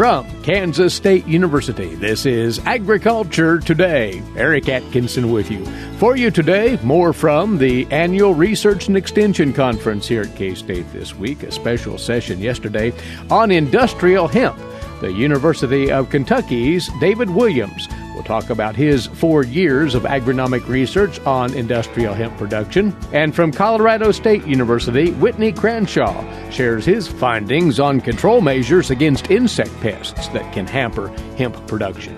From Kansas State University, this is Agriculture Today. Eric Atkinson with you. For you today, more from the annual Research and Extension Conference here at K-State this week, a special session yesterday on Industrial Hemp. The University of Kentucky's David Williams will talk about his 4 years of agronomic research on industrial hemp production. And from Colorado State University, Whitney Cranshaw shares his findings on control measures against insect pests that can hamper hemp production.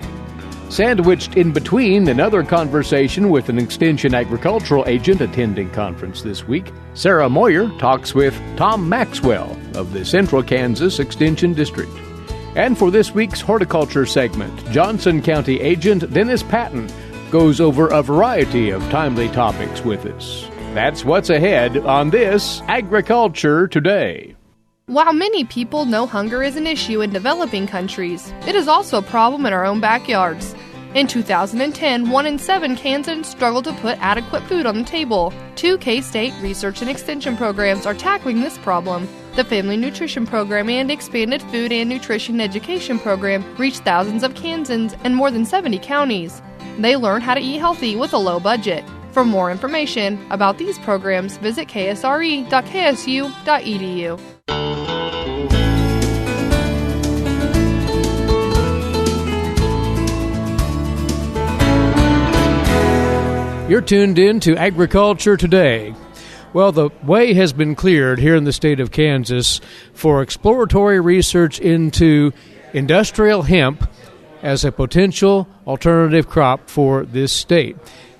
Sandwiched in between another conversation with an extension agricultural agent attending conference this week, Sarah Moyer talks with Tom Maxwell of the Central Kansas Extension District. And for this week's horticulture segment, Johnson County agent Dennis Patton goes over a variety of timely topics with us. That's what's ahead on this Agriculture Today. While many people know hunger is an issue in developing countries, it is also a problem in our own backyards. In 2010, 1 in 7 Kansans struggled to put adequate food on the table. 2 K-State research and extension programs are tackling this problem. The Family Nutrition Program and Expanded Food and Nutrition Education Program reach thousands of Kansans in more than 70 counties. They learn how to eat healthy with a low budget. For more information about these programs, visit ksre.ksu.edu. You're tuned in to Agriculture Today. Well, the way has been cleared here in the state of Kansas for exploratory research into industrial hemp as a potential alternative crop for this state.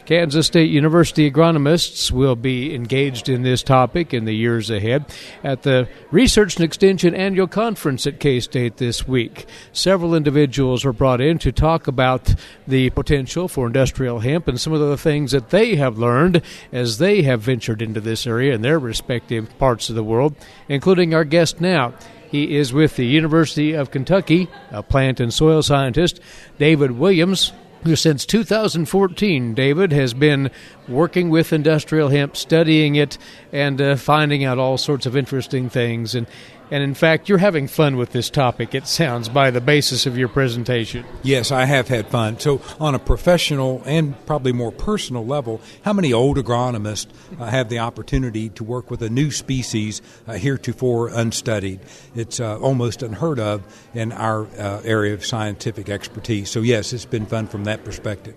Kansas State University agronomists will be engaged in this topic in the years ahead at the Research and Extension Annual Conference at K-State this week. Several individuals were brought in to talk about the potential for industrial hemp and some of the things that they have learned as they have ventured into this area in their respective parts of the world, including our guest now. He is with the University of Kentucky, a plant and soil scientist, David Williams, who since 2014, David, has been working with industrial hemp, studying it, and finding out all sorts of interesting things. And in fact, you're having fun with this topic, it sounds, by the basis of your presentation. Yes, I have had fun. So on a professional and probably more personal level, how many old agronomists have the opportunity to work with a new species heretofore unstudied? It's almost unheard of in our area of scientific expertise. So yes, it's been fun from that perspective.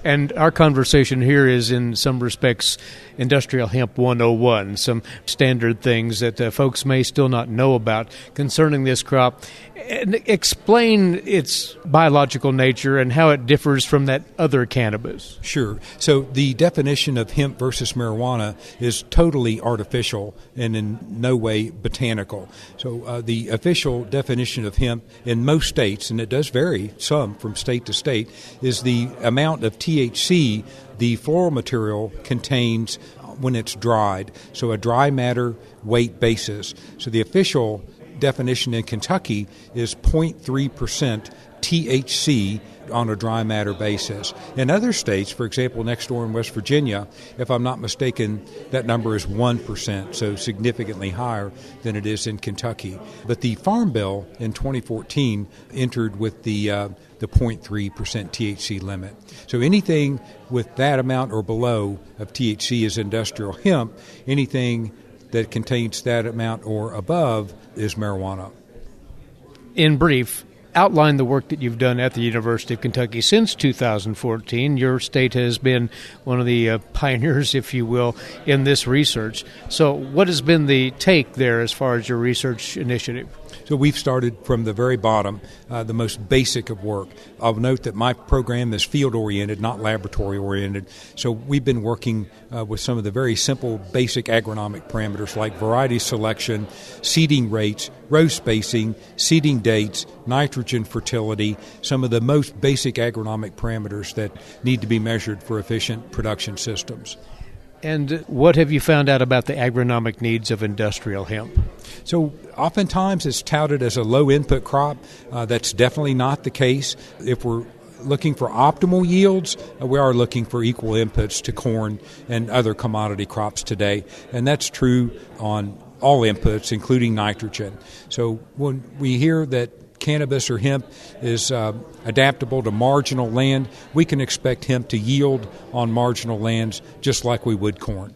And our conversation here is, in some respects, Industrial Hemp 101, some standard things that folks may still not know about concerning this crop. And explain its biological nature and how it differs from that other cannabis. Sure. So the definition of hemp versus marijuana is totally artificial and in no way botanical. So the official definition of hemp in most states, and it does vary some from state to state, is the amount of THC the floral material contains when it's dried. So a dry matter weight basis. So the official definition in Kentucky is 0.3% THC on a dry matter basis. In other states, for example, next door in West Virginia, if I'm not mistaken, that number is 1%, so significantly higher than it is in Kentucky. But the Farm Bill in 2014 entered with the 0.3% THC limit. So anything with that amount or below of THC is industrial hemp. Anything that contains that amount or above is marijuana. In brief, outline the work that you've done at the University of Kentucky since 2014. Your state has been one of the pioneers, if you will, in this research. So what has been the take there as far as your research initiative? So we've started from the very bottom, the most basic of work. I'll note that my program is field-oriented, not laboratory-oriented. So we've been working with some of the very simple, basic agronomic parameters like variety selection, seeding rates, row spacing, seeding dates, nitrogen fertility, some of the most basic agronomic parameters that need to be measured for efficient production systems. And what have you found out about the agronomic needs of industrial hemp? So oftentimes it's touted as a low-input crop. That's definitely not the case. If we're looking for optimal yields, we are looking for equal inputs to corn and other commodity crops today. And that's true on all inputs, including nitrogen. So when we hear that cannabis or hemp is adaptable to marginal land, we can expect hemp to yield on marginal lands just like we would corn.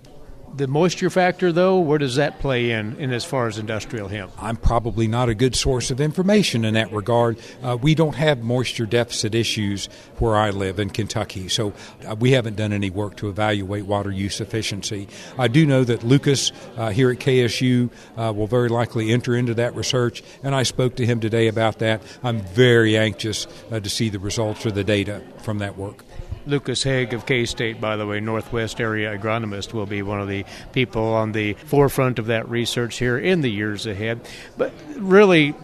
The moisture factor, though, where does that play in as far as industrial hemp? I'm probably not a good source of information in that regard. We don't have moisture deficit issues where I live in Kentucky, so we haven't done any work to evaluate water use efficiency. I do know that Lucas here at KSU will very likely enter into that research, and I spoke to him today about that. I'm very anxious to see the results or the data from that work. Lucas Haig of K-State, by the way, Northwest area agronomist, will be one of the people on the forefront of that research here in the years ahead. But really,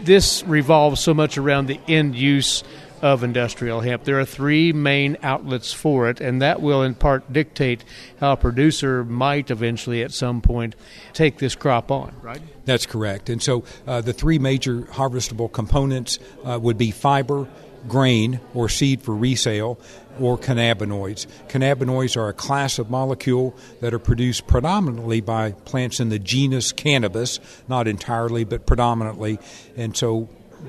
this revolves so much around the end use of industrial hemp. There are three main outlets for it, and that will in part dictate how a producer might eventually at some point take this crop on, right? That's correct. And so the three major harvestable components would be fiber, grain, or seed for resale, or cannabinoids. Cannabinoids are a class of molecule that are produced predominantly by plants in the genus cannabis, not entirely, but predominantly. And so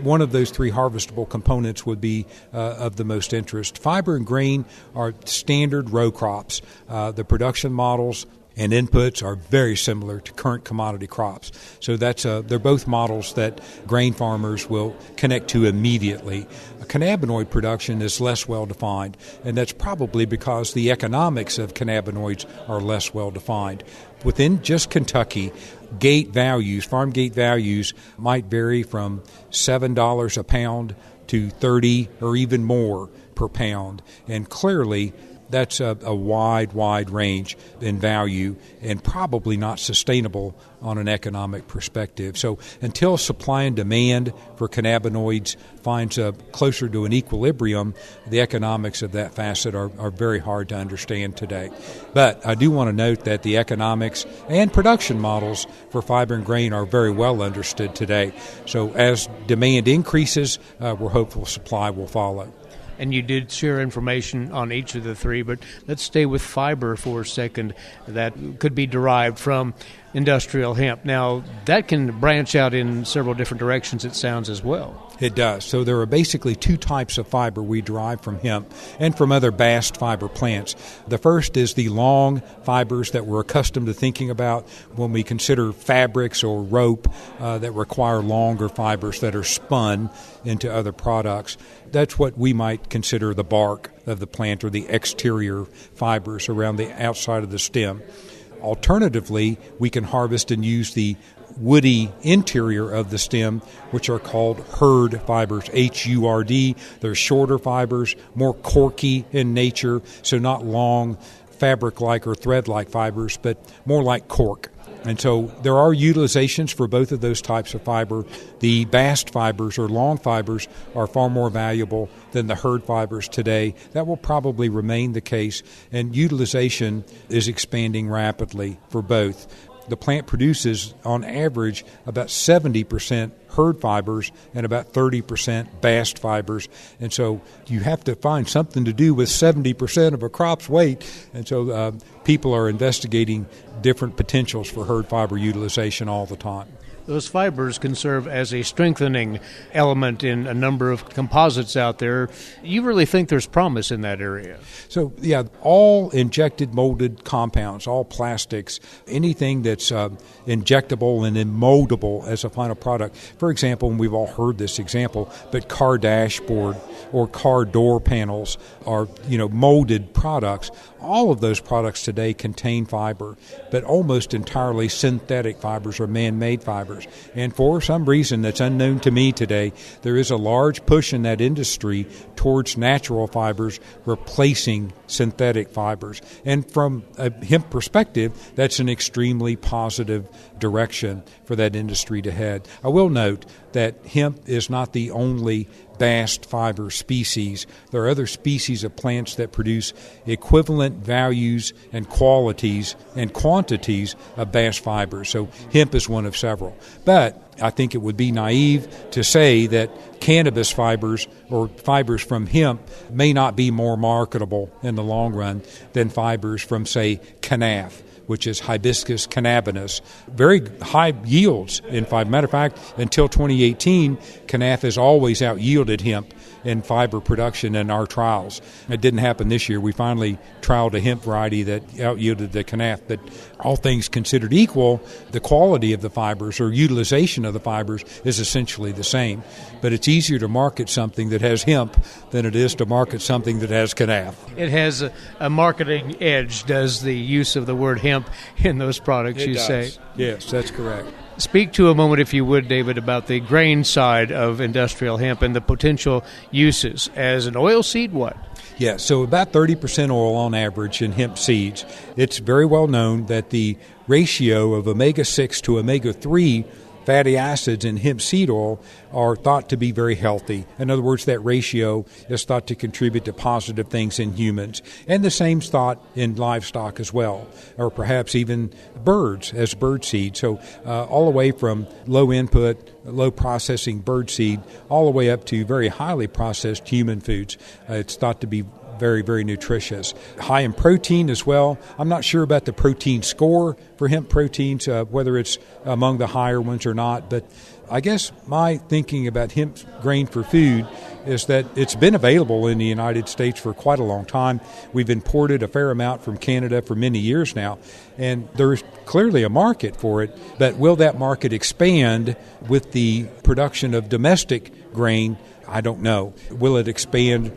one of those three harvestable components would be of the most interest. Fiber and grain are standard row crops. The production models and inputs are very similar to current commodity crops. So they're both models that grain farmers will connect to immediately. Cannabinoid production is less well defined, and that's probably because the economics of cannabinoids are less well defined. Within just Kentucky, farm gate values might vary from $7 a pound to $30 or even more per pound, and clearly that's a wide range in value and probably not sustainable on an economic perspective. So until supply and demand for cannabinoids finds closer to an equilibrium, the economics of that facet are very hard to understand today. But I do want to note that the economics and production models for fiber and grain are very well understood today. So as demand increases, we're hopeful supply will follow. And you did share information on each of the three, but let's stay with fiber for a second. That could be derived from industrial hemp. Now, that can branch out in several different directions, it sounds, as well. It does. So there are basically two types of fiber we derive from hemp and from other bast fiber plants. The first is the long fibers that we're accustomed to thinking about when we consider fabrics or rope that require longer fibers that are spun into other products. That's what we might consider the bark of the plant or the exterior fibers around the outside of the stem. Alternatively, we can harvest and use the woody interior of the stem, which are called hurd fibers, H-U-R-D. They're shorter fibers, more corky in nature, so not long fabric-like or thread-like fibers, but more like cork. And so there are utilizations for both of those types of fiber. The bast fibers or long fibers are far more valuable than the hurd fibers today. That will probably remain the case, and utilization is expanding rapidly for both. The plant produces, on average, about 70% hurd fibers and about 30% bast fibers. And so you have to find something to do with 70% of a crop's weight. And so people are investigating different potentials for hurd fiber utilization all the time. Those fibers can serve as a strengthening element in a number of composites out there. You really think there's promise in that area? So, yeah, all injected molded compounds, all plastics, anything that's injectable and then moldable as a final product. For example, and we've all heard this example, but car dashboard or car door panels are, molded products. All of those products today contain fiber, but almost entirely synthetic fibers or man-made fibers. And for some reason that's unknown to me today, there is a large push in that industry towards natural fibers replacing synthetic fibers. And from a hemp perspective, that's an extremely positive direction for that industry to head. I will note that hemp is not the only bast fiber species. There are other species of plants that produce equivalent values and qualities and quantities of bast fibers. So hemp is one of several. But I think it would be naive to say that cannabis fibers or fibers from hemp may not be more marketable in the long run than fibers from, say, canaf, which is Hibiscus cannabinus. Very high yields in fiber. Matter of fact, until 2018, Canaf has always out-yielded hemp in fiber production in our trials. It didn't happen this year. We finally trialed a hemp variety that out-yielded the Canaf, but all things considered equal, the quality of the fibers or utilization of the fibers is essentially the same. But it's easier to market something that has hemp than it is to market something that has Canaf. It has a marketing edge, does the use of the word hemp in those products, you say? Yes, that's correct. Speak to a moment, if you would, David, about the grain side of industrial hemp and the potential uses. As an oil seed, what? Yeah, so about 30% oil on average in hemp seeds. It's very well known that the ratio of omega-6 to omega-3 fatty acids in hemp seed oil are thought to be very healthy. In other words, that ratio is thought to contribute to positive things in humans. And the same thought in livestock as well, or perhaps even birds as bird seed. So all the way from low input, low processing bird seed, all the way up to very highly processed human foods. It's thought to be very, very nutritious. High in protein as well. I'm not sure about the protein score for hemp proteins, whether it's among the higher ones or not, but I guess my thinking about hemp grain for food is that it's been available in the United States for quite a long time. We've imported a fair amount from Canada for many years now, and there's clearly a market for it, but will that market expand with the production of domestic grain? I don't know. Will it expand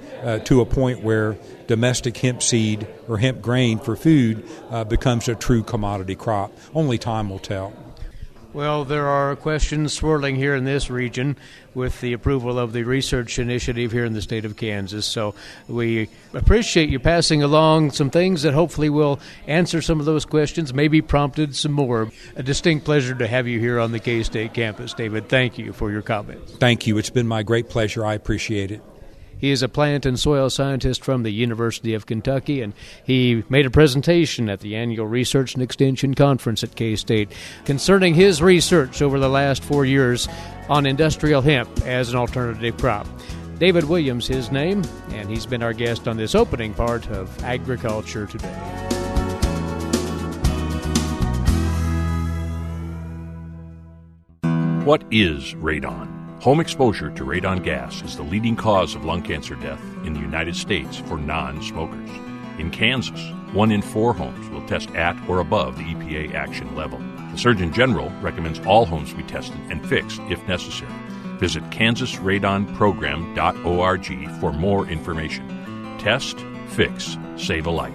to a point where domestic hemp seed or hemp grain for food becomes a true commodity crop? Only time will tell. Well, there are questions swirling here in this region with the approval of the research initiative here in the state of Kansas. So we appreciate you passing along some things that hopefully will answer some of those questions, maybe prompted some more. A distinct pleasure to have you here on the K-State campus, David. Thank you for your comments. Thank you. It's been my great pleasure. I appreciate it. He is a plant and soil scientist from the University of Kentucky, and he made a presentation at the annual Research and Extension Conference at K-State concerning his research over the last 4 years on industrial hemp as an alternative crop. David Williams, his name, and he's been our guest on this opening part of Agriculture Today. What is radon? Home exposure to radon gas is the leading cause of lung cancer death in the United States for non-smokers. In Kansas, 1 in 4 homes will test at or above the EPA action level. The Surgeon General recommends all homes be tested and fixed if necessary. Visit kansasradonprogram.org for more information. Test, fix, save a life.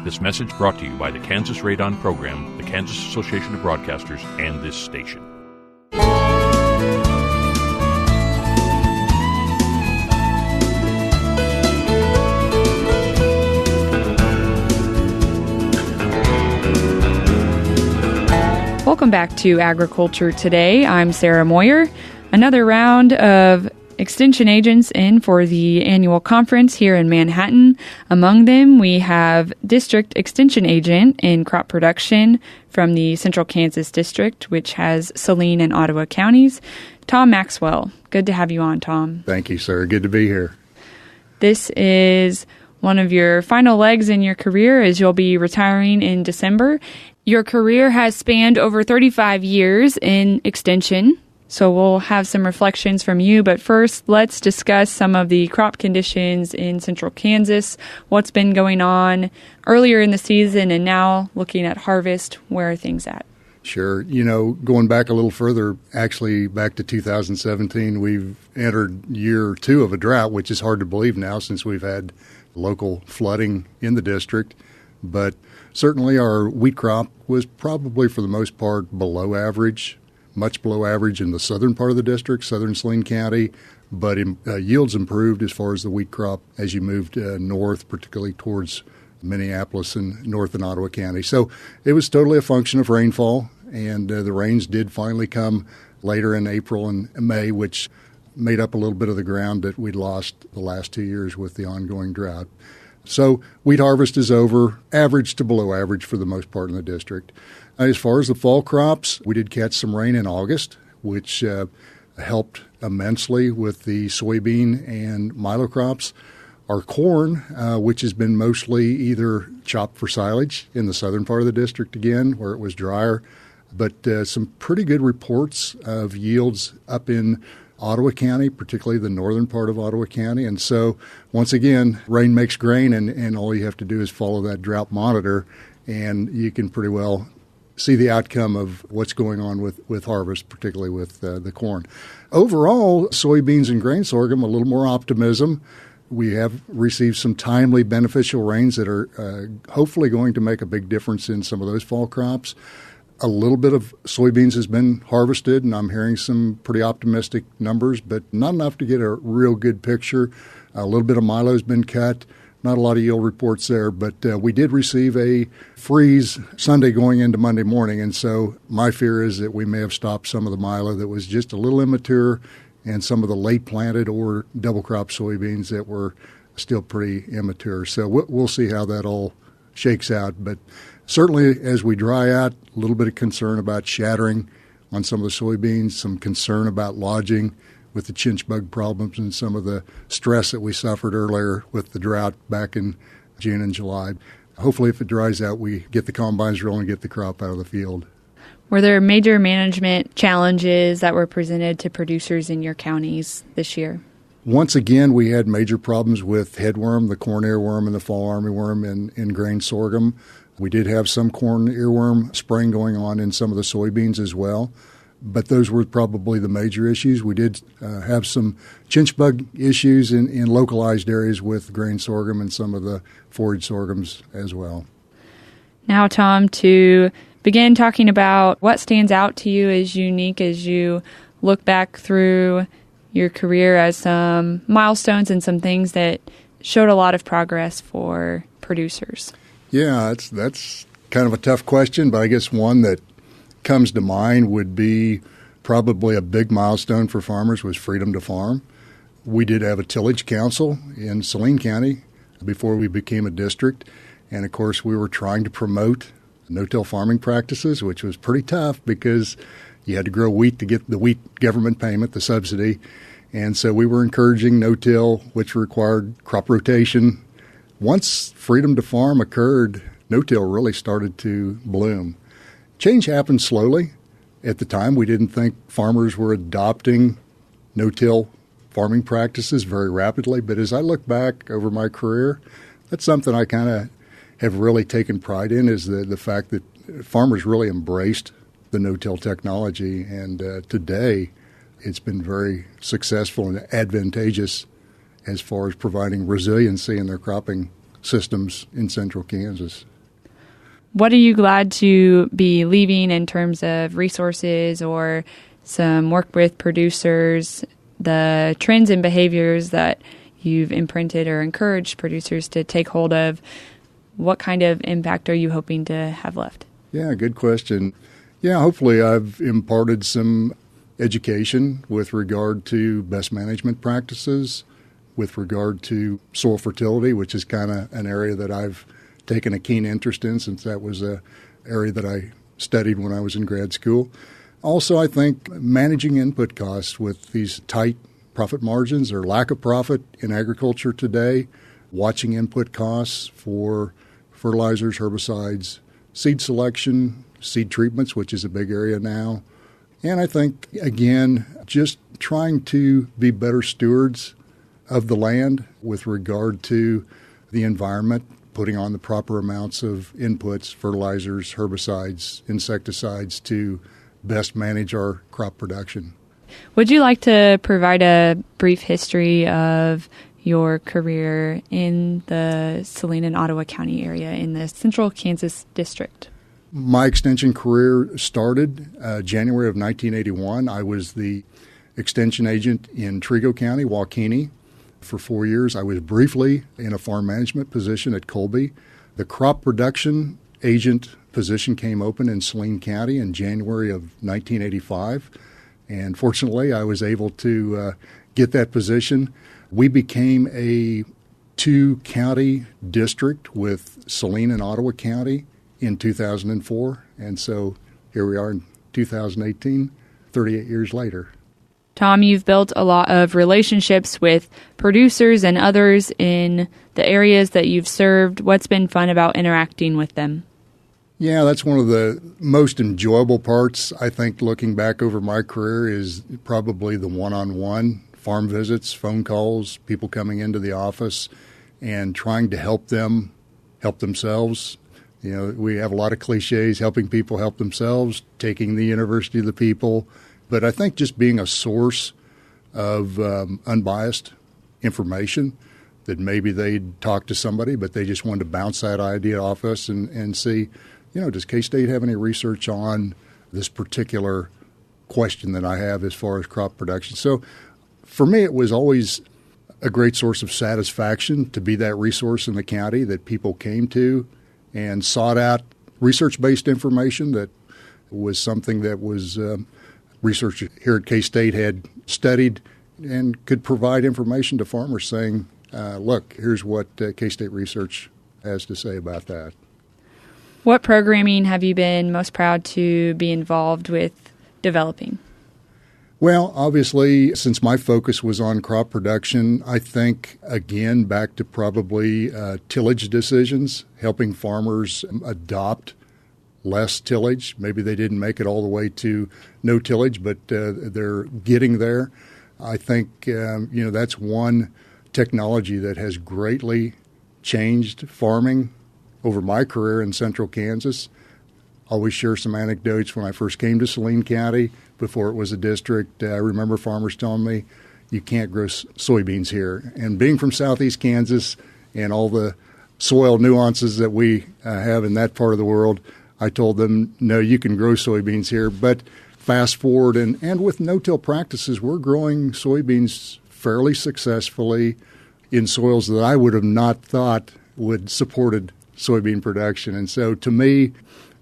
This message brought to you by the Kansas Radon Program, the Kansas Association of Broadcasters, and this station. Welcome back to Agriculture Today. I'm Sarah Moyer. Another round of extension agents in for the annual conference here in Manhattan. Among them, we have District Extension Agent in Crop Production from the Central Kansas District, which has Saline and Ottawa counties, Tom Maxwell. Good to have you on, Tom. Thank you, sir. Good to be here. This is one of your final legs in your career as you'll be retiring in December. Your career has spanned over 35 years in extension, so we'll have some reflections from you. But first, let's discuss some of the crop conditions in central Kansas, what's been going on earlier in the season, and now looking at harvest. Where are things at? Sure. You know, going back a little further, actually back to 2017, we've entered year 2 of a drought, which is hard to believe now since we've had local flooding in the district. But certainly our wheat crop was probably for the most part below average, much below average in the southern part of the district, southern Saline County, but yields improved as far as the wheat crop as you moved north, particularly towards Minneapolis and north in Ottawa County. So it was totally a function of rainfall, and the rains did finally come later in April and May, which made up a little bit of the ground that we'd lost the last 2 years with the ongoing drought. So wheat harvest is over, average to below average for the most part in the district. As far as the fall crops, we did catch some rain in August, which helped immensely with the soybean and milo crops. Our corn, which has been mostly either chopped for silage in the southern part of the district again, where it was drier, but some pretty good reports of yields up in Ottawa County, particularly the northern part of Ottawa County. And so, once again, rain makes grain, and all you have to do is follow that drought monitor, and you can pretty well see the outcome of what's going on with harvest, particularly with the corn. Overall, soybeans and grain sorghum, a little more optimism. We have received some timely beneficial rains that are hopefully going to make a big difference in some of those fall crops. A little bit of soybeans has been harvested, and I'm hearing some pretty optimistic numbers, but not enough to get a real good picture. A little bit of milo has been cut. Not a lot of yield reports there, but we did receive a freeze Sunday going into Monday morning, and so my fear is that we may have stopped some of the milo that was just a little immature and some of the late planted or double crop soybeans that were still pretty immature. So we'll see how that all shakes out. But certainly as we dry out, a little bit of concern about shattering on some of the soybeans, some concern about lodging with the chinch bug problems and some of the stress that we suffered earlier with the drought back in June and July. Hopefully if it dries out, we get the combines rolling and get the crop out of the field. Were there major management challenges that were presented to producers in your counties this year? Once again, we had major problems with headworm, the corn earworm, and the fall armyworm in grain sorghum. We did have some corn earworm spraying going on in some of the soybeans as well, but those were probably the major issues. We did have some chinch bug issues in localized areas with grain sorghum and some of the forage sorghums as well. Now, Tom, to begin talking about what stands out to you as unique as you look back through your career as some milestones and some things that showed a lot of progress for producers. Yeah, that's kind of a tough question, but I guess one that comes to mind would be probably a big milestone for farmers was freedom to farm. We did have a tillage council in Saline County before we became a district, and of course we were trying to promote no-till farming practices, which was pretty tough because you had to grow wheat to get the wheat government payment, the subsidy. And so we were encouraging no-till, which required crop rotation. Once freedom to farm occurred, no-till really started to bloom. Change happened slowly. At the time, we didn't think farmers were adopting no-till farming practices very rapidly. But as I look back over my career, that's something I kind of have really taken pride in, is the fact that farmers really embraced the no-till technology. And today, it's been very successful and advantageous as far as providing resiliency in their cropping systems in central Kansas. What are you glad to be leaving in terms of resources or some work with producers, the trends and behaviors that you've imprinted or encouraged producers to take hold of? What kind of impact are you hoping to have left? Yeah, good question. Yeah, hopefully I've imparted some education with regard to best management practices, with regard to soil fertility, which is kind of an area that I've taken a keen interest in since that was an area that I studied when I was in grad school. Also, I think managing input costs with these tight profit margins or lack of profit in agriculture today, watching input costs for fertilizers, herbicides, seed selection, seed treatments, which is a big area now. And I think, again, just trying to be better stewards of the land with regard to the environment, putting on the proper amounts of inputs, fertilizers, herbicides, insecticides to best manage our crop production. Would you like to provide a brief history of your career in the Saline and Ottawa County area in the central Kansas district? My extension career started January of 1981. I was the extension agent in Trego County, Waukene, for 4 years. I was briefly in a farm management position at Colby. The crop production agent position came open in Saline County in January of 1985. And fortunately, I was able to get that position. We became a 2-county district with Saline and Ottawa County in 2004. And so here we are in 2018, 38 years later. Tom, you've built a lot of relationships with producers and others in the areas that you've served. What's been fun about interacting with them? Yeah, that's one of the most enjoyable parts, I think, looking back over my career, is probably the one-on-one farm visits, phone calls, people coming into the office and trying to help them help themselves. You know, we have a lot of cliches, helping people help themselves, taking the university to the people. But I think just being a source of unbiased information, that maybe they'd talk to somebody, but they just wanted to bounce that idea off us and see, does K-State have any research on this particular question that I have as far as crop production? So for me, it was always a great source of satisfaction to be that resource in the county that people came to and sought out research-based information that was something that was research here at K-State had studied and could provide information to farmers saying, look, here's what K-State research has to say about that. What programming have you been most proud to be involved with developing? Well, obviously, since my focus was on crop production, I think, again, back to probably tillage decisions, helping farmers adopt less tillage. Maybe they didn't make it all the way to no tillage, but they're getting there. I think, that's one technology that has greatly changed farming over my career in central Kansas. Always share some anecdotes. When I first came to Saline County, before it was a district, I remember farmers telling me, you can't grow soybeans here. And being from southeast Kansas and all the soil nuances that we have in that part of the world, I told them, no, you can grow soybeans here. But fast forward, and with no-till practices, we're growing soybeans fairly successfully in soils that I would have not thought would supported soybean production. And so to me,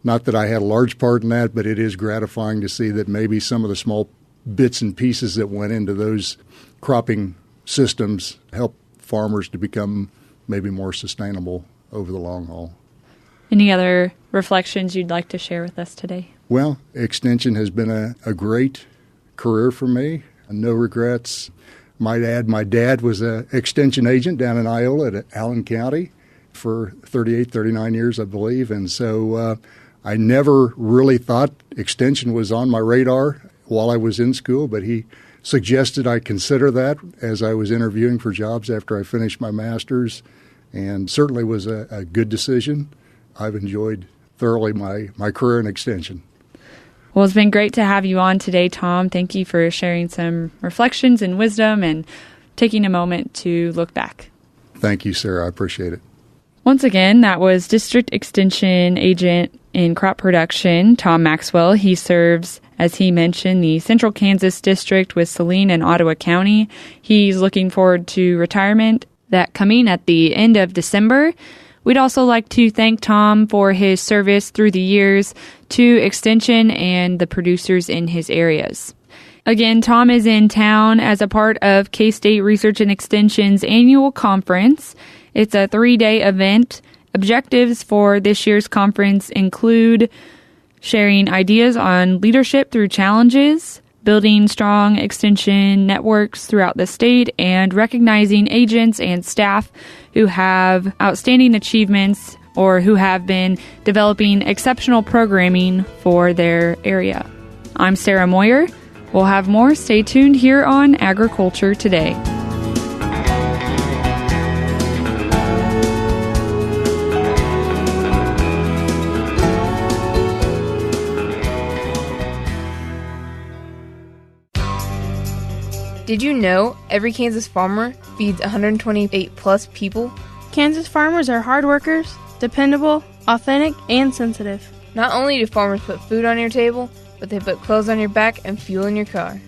not that I had a large part in that, but it is gratifying to see that maybe some of the small bits and pieces that went into those cropping systems help farmers to become maybe more sustainable over the long haul. Any other reflections you'd like to share with us today? Well, extension has been a great career for me. No regrets. Might add, my dad was an extension agent down in Iola at Allen County for 38, 39 years, I believe. And so I never really thought extension was on my radar while I was in school, but he suggested I consider that as I was interviewing for jobs after I finished my master's, and certainly was a good decision. I've enjoyed thoroughly my career in extension. Well, it's been great to have you on today, Tom. Thank you for sharing some reflections and wisdom and taking a moment to look back. Thank you, Sarah. I appreciate it. Once again, that was District Extension Agent in Crop Production, Tom Maxwell. He serves, as he mentioned, the Central Kansas District with Saline and Ottawa County. He's looking forward to retirement that coming at the end of December. We'd also like to thank Tom for his service through the years to Extension and the producers in his areas. Again, Tom is in town as a part of K-State Research and Extension's annual conference. It's a 3-day event. Objectives for this year's conference include sharing ideas on leadership through challenges, building strong extension networks throughout the state, and recognizing agents and staff who have outstanding achievements or who have been developing exceptional programming for their area. I'm Sarah Moyer. We'll have more. Stay tuned here on Agriculture Today. Did you know every Kansas farmer feeds 128 plus people? Kansas farmers are hard workers, dependable, authentic, and sensitive. Not only do farmers put food on your table, but they put clothes on your back and fuel in your car.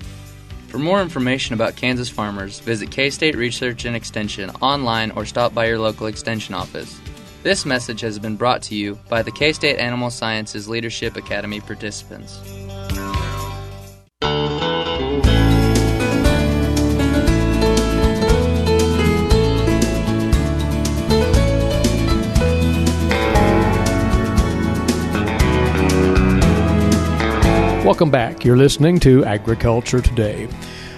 For more information about Kansas farmers, visit K-State Research and Extension online or stop by your local extension office. This message has been brought to you by the K-State Animal Sciences Leadership Academy participants. Welcome back. You're listening to Agriculture Today.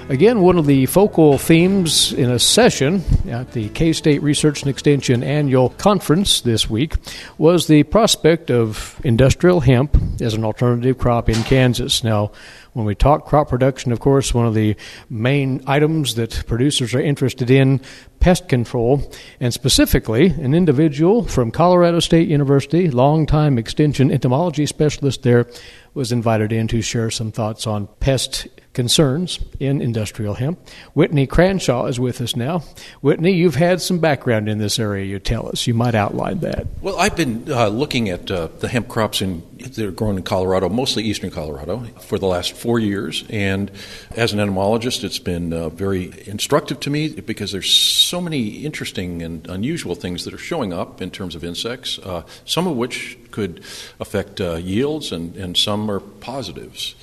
Again, one of the focal themes in a session at the K-State Research and Extension Annual Conference this week was the prospect of industrial hemp as an alternative crop in Kansas. Now, when we talk crop production, of course, one of the main items that producers are interested in, pest control, and specifically an individual from Colorado State University, longtime extension entomology specialist there, was invited in to share some thoughts on pest concerns in industrial hemp. Whitney Cranshaw is with us now. Whitney, you've had some background in this area, you tell us. You might outline that. Well, I've been looking at the hemp crops that are grown in Colorado, mostly eastern Colorado, for the last 4 years. And as an entomologist, it's been very instructive to me because there's so many interesting and unusual things that are showing up in terms of insects, some of which could affect yields and some are positives.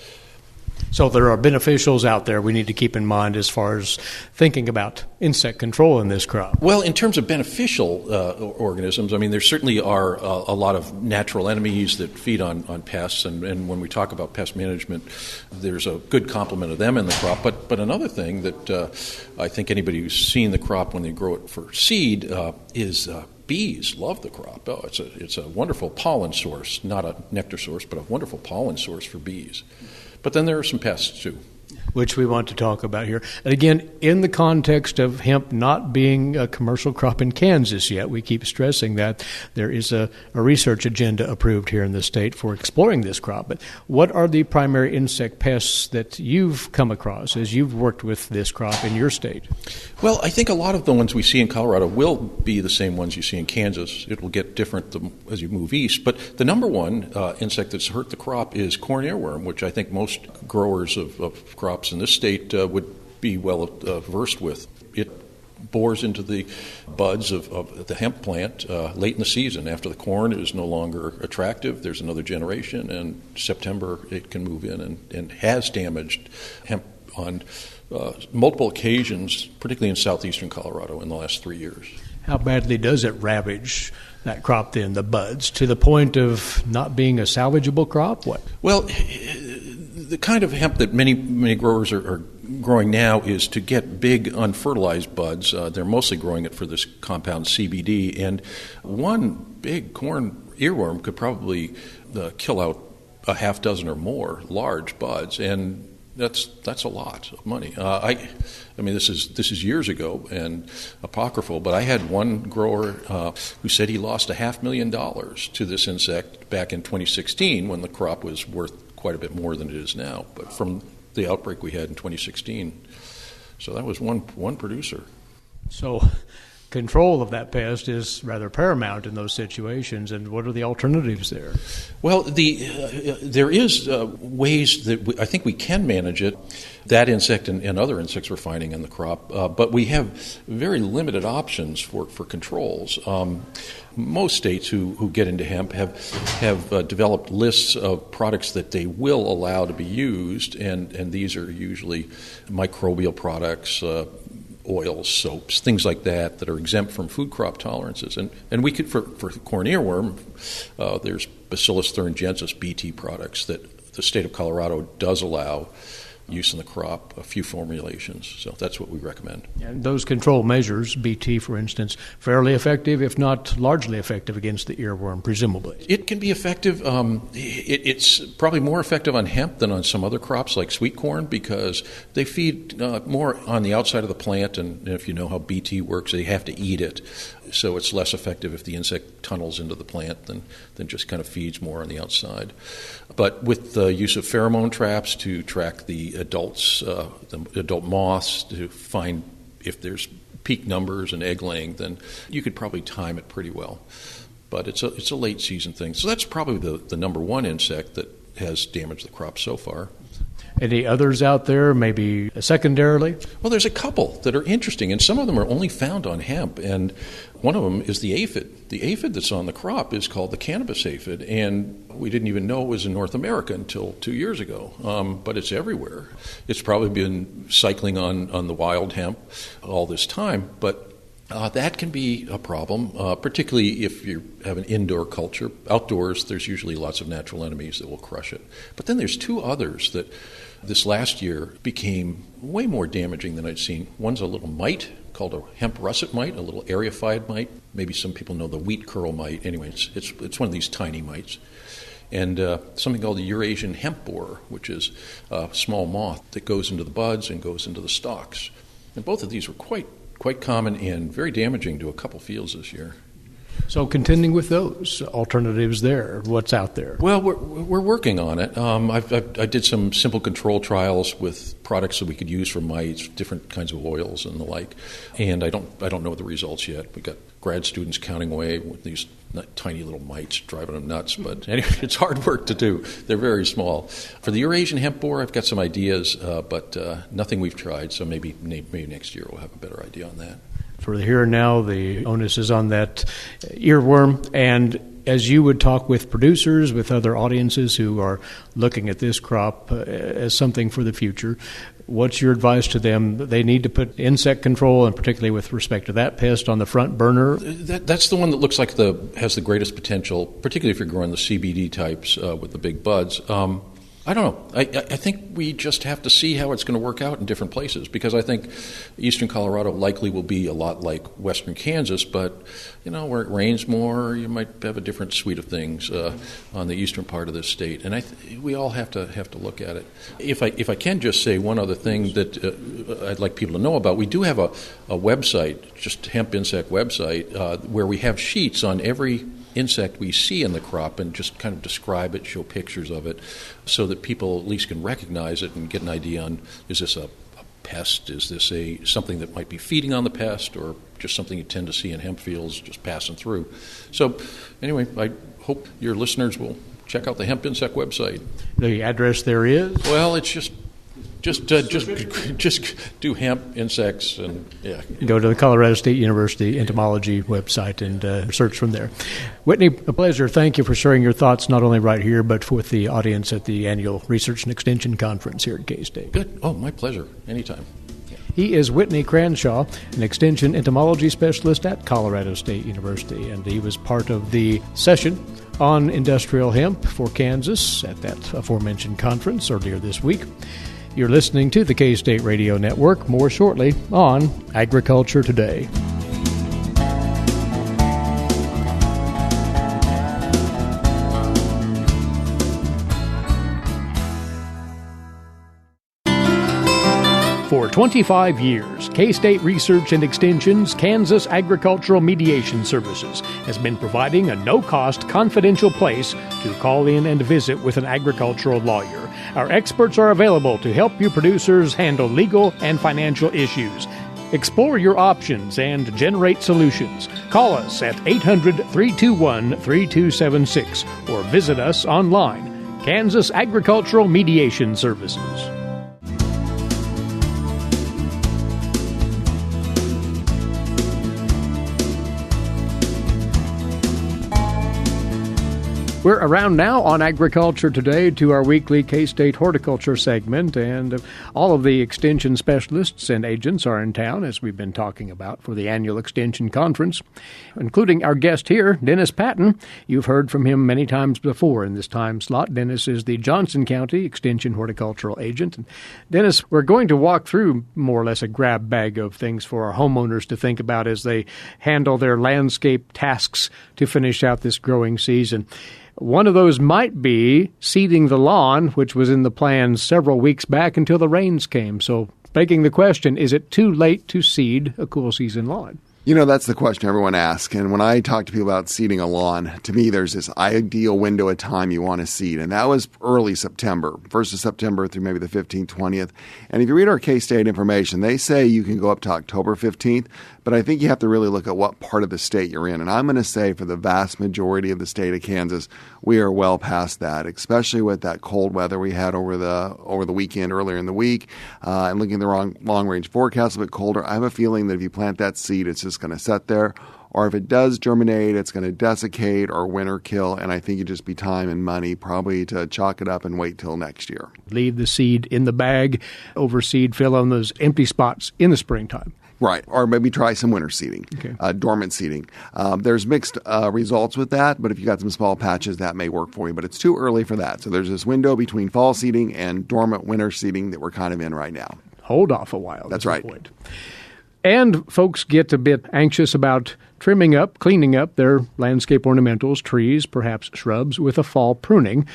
So there are beneficials out there we need to keep in mind as far as thinking about insect control in this crop. Well, in terms of beneficial organisms, I mean, there certainly are a lot of natural enemies that feed on pests, and when we talk about pest management, there's a good complement of them in the crop. But another thing that I think anybody who's seen the crop when they grow it for seed is bees love the crop. Oh, it's a wonderful pollen source, not a nectar source, but a wonderful pollen source for bees. But then there are some pests, too. Which we want to talk about here. And again, in the context of hemp not being a commercial crop in Kansas yet, we keep stressing that there is a research agenda approved here in the state for exploring this crop. But what are the primary insect pests that you've come across as you've worked with this crop in your state? Well, I think a lot of the ones we see in Colorado will be the same ones you see in Kansas. It will get different as you move east. But the number one insect that's hurt the crop is corn earworm, which I think most growers of crops in this state would be well versed with. It bores into the buds of the hemp plant late in the season. After the corn is no longer attractive, there's another generation, and September it can move in and has damaged hemp on multiple occasions, particularly in southeastern Colorado in the last 3 years. How badly does it ravage that crop then, the buds, to the point of not being a salvageable crop? What? Well, the kind of hemp that many growers are growing now is to get big unfertilized buds. They're mostly growing it for this compound CBD, and one big corn earworm could probably kill out a half dozen or more large buds, and that's a lot of money. I mean, this is years ago and apocryphal, but I had one grower who said he lost $500,000 to this insect back in 2016 when the crop was worth quite a bit more than it is now, but from the outbreak we had in 2016. So that was one producer. So control of that pest is rather paramount in those situations, and what are the alternatives there? Well, there is ways that I think we can manage it, that insect and other insects we're finding in the crop, but we have very limited options for controls. Most states who get into hemp have developed lists of products that they will allow to be used, and these are usually microbial products, oils, soaps, things like that are exempt from food crop tolerances. And we could, for corn earworm, there's Bacillus thuringiensis BT products that the state of Colorado does allow use in the crop, a few formulations. So that's what we recommend. And those control measures, BT for instance, fairly effective, if not largely effective against the earworm, presumably. It can be effective. It's probably more effective on hemp than on some other crops like sweet corn because they feed more on the outside of the plant, and if you know how BT works, they have to eat it. So it's less effective if the insect tunnels into the plant than just kind of feeds more on the outside. But with the use of pheromone traps to track the adults, the adult moths, to find if there's peak numbers and egg laying, then you could probably time it pretty well. But it's a late season thing. So that's probably the number one insect that has damaged the crop so far. Any others out there, maybe secondarily? Well, there's a couple that are interesting, and some of them are only found on hemp, and one of them is the aphid. The aphid that's on the crop is called the cannabis aphid, and we didn't even know it was in North America until 2 years ago, but it's everywhere. It's probably been cycling on the wild hemp all this time, but That can be a problem, particularly if you have an indoor culture. Outdoors, there's usually lots of natural enemies that will crush it. But then there's two others that this last year became way more damaging than I'd seen. One's a little mite called a hemp russet mite, a little aryaphyid mite. Maybe some people know the wheat curl mite. Anyway, it's one of these tiny mites. And something called the Eurasian hemp borer, which is a small moth that goes into the buds and goes into the stalks. And both of these were quite common and very damaging to a couple fields this year. So contending with those alternatives there, what's out there? Well, we're working on it. I did some simple control trials with products that we could use for mites, different kinds of oils and the like. And I don't know the results yet. We got grad students counting away with these tiny little mites, driving them nuts. But anyway, it's hard work to do. They're very small. For the Eurasian hemp borer, I've got some ideas, but nothing we've tried. So maybe next year we'll have a better idea on that. For the here and now, the onus is on that earworm. And as you would talk with producers, with other audiences who are looking at this crop as something for the future, what's your advice to them? They need to put insect control, and particularly with respect to that pest, on the front burner? That's the one that looks like has the greatest potential, particularly if you're growing the CBD types with the big buds. I don't know. I think we just have to see how it's going to work out in different places, because I think eastern Colorado likely will be a lot like western Kansas, but where it rains more, you might have a different suite of things on the eastern part of the state, and we all have to look at it. If I can just say one other thing that I'd like people to know about, we do have a website, just hemp insect website, where we have sheets on every insect we see in the crop and just kind of describe it, show pictures of it, so that people at least can recognize it and get an idea on, is this a pest? Is this something that might be feeding on the pest, or just something you tend to see in hemp fields just passing through? So anyway, I hope your listeners will check out the hemp insect website. The address there is? Well, it's just do hemp insects and go to the Colorado State University entomology website and search from there. Whitney, a pleasure. Thank you for sharing your thoughts not only right here but with the audience at the annual Research and Extension Conference here at K-State. Good. Oh, my pleasure. Anytime. He is Whitney Cranshaw, an extension entomology specialist at Colorado State University, and he was part of the session on industrial hemp for Kansas at that aforementioned conference earlier this week. You're listening to the K-State Radio Network. More shortly on Agriculture Today. For 25 years, K-State Research and Extension's Kansas Agricultural Mediation Services has been providing a no-cost, confidential place to call in and visit with an agricultural lawyer. Our experts are available to help you producers handle legal and financial issues. Explore your options and generate solutions. Call us at 800-321-3276 or visit us online. Kansas Agricultural Mediation Services. We're around now on Agriculture Today to our weekly K-State horticulture segment, and all of the extension specialists and agents are in town, as we've been talking about, for the annual Extension Conference, including our guest here, Dennis Patton. You've heard from him many times before in this time slot. Dennis is the Johnson County Extension Horticultural Agent. And Dennis, we're going to walk through more or less a grab bag of things for our homeowners to think about as they handle their landscape tasks to finish out this growing season. One of those might be seeding the lawn, which was in the plans several weeks back until the rains came. So begging the question, is it too late to seed a cool season lawn? That's the question everyone asks. And when I talk to people about seeding a lawn, to me, there's this ideal window of time you want to seed. And that was early September, 1st of September through maybe the 15th, 20th. And if you read our K-State information, they say you can go up to October 15th. But I think you have to really look at what part of the state you're in. And I'm going to say for the vast majority of the state of Kansas, we are well past that, especially with that cold weather we had over the weekend earlier in the week. And looking at the long-range forecast, a bit colder, I have a feeling that if you plant that seed, it's just going to sit there. Or if it does germinate, it's going to desiccate or winter kill. And I think it'd just be time and money probably to chalk it up and wait till next year. Leave the seed in the bag, overseed, fill on those empty spots in the springtime. Right, or maybe try some winter seeding, dormant seeding. There's mixed results with that, but if you got some small patches, that may work for you. But it's too early for that. So there's this window between fall seeding and dormant winter seeding that we're kind of in right now. Hold off a while. That's right. And folks get a bit anxious about trimming up, cleaning up their landscape ornamentals, trees, perhaps shrubs, with a fall pruning.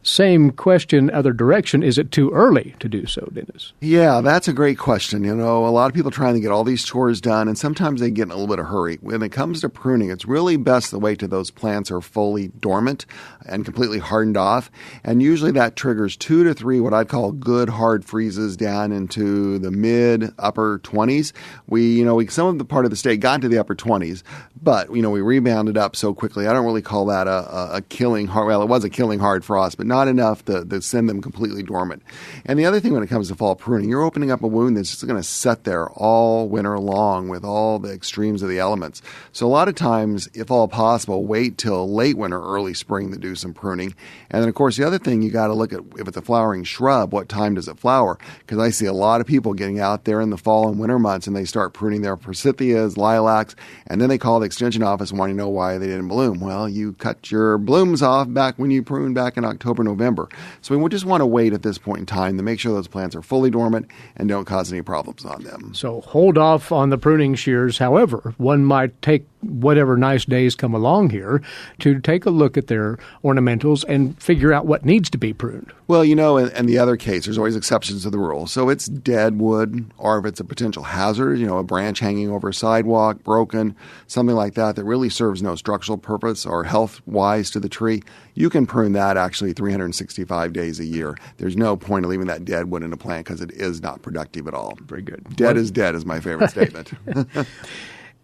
Same question, other direction. Is it too early to do so, Dennis? Yeah, that's a great question. A lot of people trying to get all these chores done, and sometimes they get in a little bit of hurry. When it comes to pruning, it's really best to wait till those plants are fully dormant and completely hardened off. And usually that triggers 2 to 3 what I'd call good hard freezes down into the mid-upper 20s. We some of the part of the state got into the upper 20s, but, we rebounded up so quickly. I don't really call that a killing hard, well, it was a killing hard frost, but not enough to send them completely dormant. And the other thing when it comes to fall pruning, you're opening up a wound that's just going to sit there all winter long with all the extremes of the elements. So a lot of times, if all possible, wait till late winter, early spring to do some pruning. And then, of course, the other thing you got to look at, if it's a flowering shrub, what time does it flower? Because I see a lot of people getting out there in the fall and winter months and they start pruning their forsythias, lilacs, and then they call the extension office wanting to know why they didn't bloom. Well, you cut your blooms off back when you pruned back in October, November. So we just want to wait at this point in time to make sure those plants are fully dormant and don't cause any problems on them. So hold off on the pruning shears. However, one might take whatever nice days come along here to take a look at their ornamentals and figure out what needs to be pruned. Well, in the other case, there's always exceptions to the rule. So it's dead wood, or if it's a potential hazard, a branch hanging over a sidewalk, broken, something like that really serves no structural purpose or health-wise to the tree, you can prune that actually 365 days a year. There's no point of leaving that dead wood in a plant because it is not productive at all. Very good. Dead is dead is my favorite statement.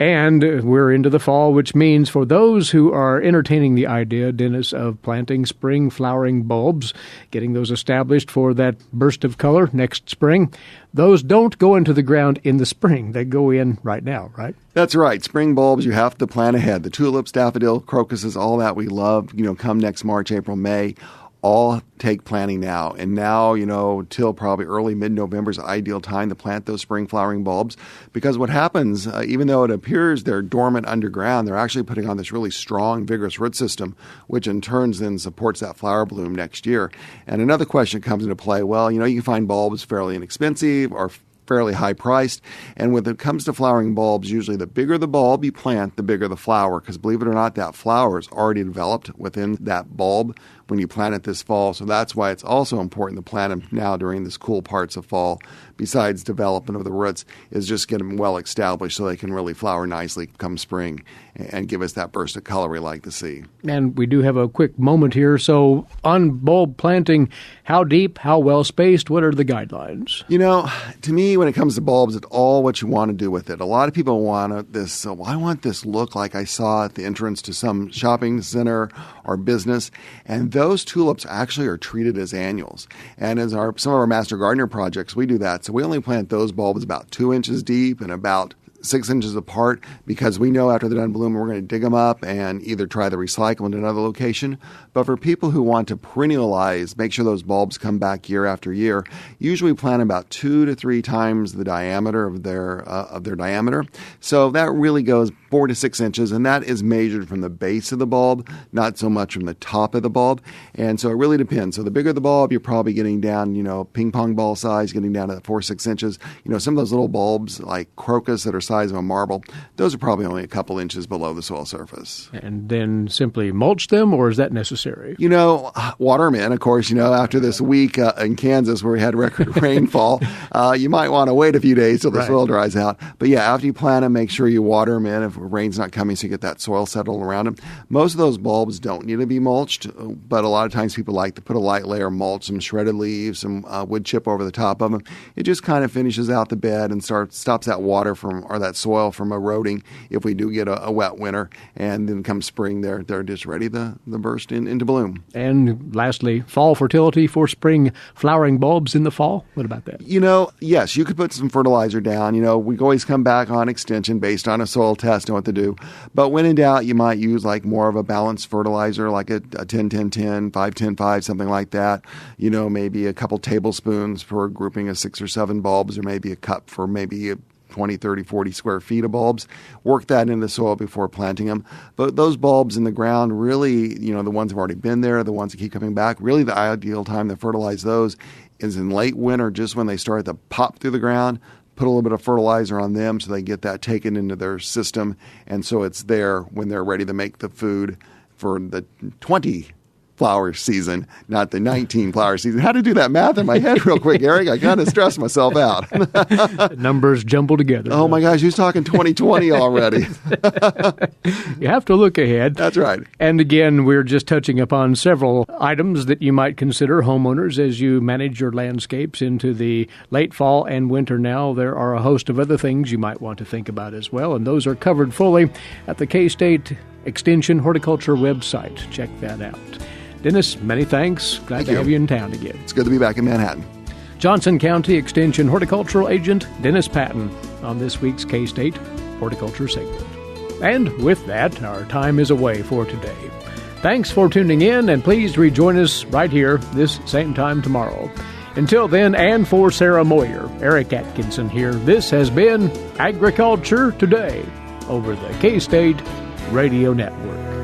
And we're into the fall, which means for those who are entertaining the idea, Dennis, of planting spring flowering bulbs, getting those established for that burst of color next spring, those don't go into the ground in the spring. They go in right now, right? That's right. Spring bulbs, you have to plan ahead. The tulips, daffodil, crocuses, all that we love, come next March, April, May, all take planting now. And now, till probably early mid-November is the ideal time to plant those spring flowering bulbs. Because what happens, even though it appears they're dormant underground, they're actually putting on this really strong, vigorous root system, which in turn then supports that flower bloom next year. And another question comes into play. Well, you can find bulbs fairly inexpensive or fairly high priced. And when it comes to flowering bulbs, usually the bigger the bulb you plant, the bigger the flower. Because believe it or not, that flower is already developed within that bulb when you plant it this fall. So that's why it's also important to plant them now during this cool parts of fall, besides development of the roots, is just get them well established so they can really flower nicely come spring and give us that burst of color we like to see. And we do have a quick moment here. So on bulb planting, how deep, how well spaced, what are the guidelines? To me, when it comes to bulbs, it's all what you want to do with it. A lot of people want this, I want this look like I saw at the entrance to some shopping center or business. And those tulips actually are treated as annuals. And as some of our Master Gardener projects, we do that. So we only plant those bulbs about 2 inches deep and about 6 inches apart, because we know after they're done blooming, we're going to dig them up and either try to recycle in another location. But for people who want to perennialize, make sure those bulbs come back year after year, usually we plant about 2 to 3 times the diameter of their diameter. So that really goes 4 to 6 inches, and that is measured from the base of the bulb, not so much from the top of the bulb. And so it really depends. So the bigger the bulb, you're probably getting down, ping pong ball size, getting down to 4 or 6 inches. Some of those little bulbs like crocus that are size of a marble, those are probably only a couple inches below the soil surface. And then simply mulch them, or is that necessary? Water them in, of course. After this week in Kansas where we had record rainfall, you might want to wait a few days till the soil dries out. But yeah, after you plant them, make sure you water them in if rain's not coming so you get that soil settled around them. Most of those bulbs don't need to be mulched, but a lot of times people like to put a light layer of mulch, some shredded leaves, some wood chip over the top of them. It just kind of finishes out the bed and stops that water or that soil from eroding if we do get a wet winter. And then come spring, they're just ready to burst into bloom. And lastly, fall fertility for spring flowering bulbs in the fall. What about that? Yes, you could put some fertilizer down. We always come back on extension based on a soil test, know what to do. But when in doubt, you might use like more of a balanced fertilizer, like a 10-10-10, 5-10-5, something like that. Maybe a couple tablespoons for a grouping of 6 or 7 bulbs, or maybe a cup for maybe 20, 30, 40 square feet of bulbs. Work that into the soil before planting them. But those bulbs in the ground, really, the ones that have already been there, the ones that keep coming back, really the ideal time to fertilize those is in late winter, just when they start to pop through the ground. Put a little bit of fertilizer on them so they get that taken into their system, and so it's there when they're ready to make the food for the 20 flower season, not the 19 flower season. How to do that math in my head real quick, Eric? I kind of stressed myself out. Numbers jumble together. Oh my gosh, who's talking 2020 already? You have to look ahead. That's right. And again, we're just touching upon several items that you might consider, homeowners, as you manage your landscapes into the late fall and winter now. There are a host of other things you might want to think about as well, and those are covered fully at the K-State Extension Horticulture website. Check that out. Dennis, many thanks. Glad to have you in town again. It's good to be back in Manhattan. Johnson County Extension Horticultural Agent Dennis Patton on this week's K-State Horticulture segment. And with that, our time is away for today. Thanks for tuning in, and please rejoin us right here this same time tomorrow. Until then, and for Sarah Moyer, Eric Atkinson here, this has been Agriculture Today over the K-State Radio Network.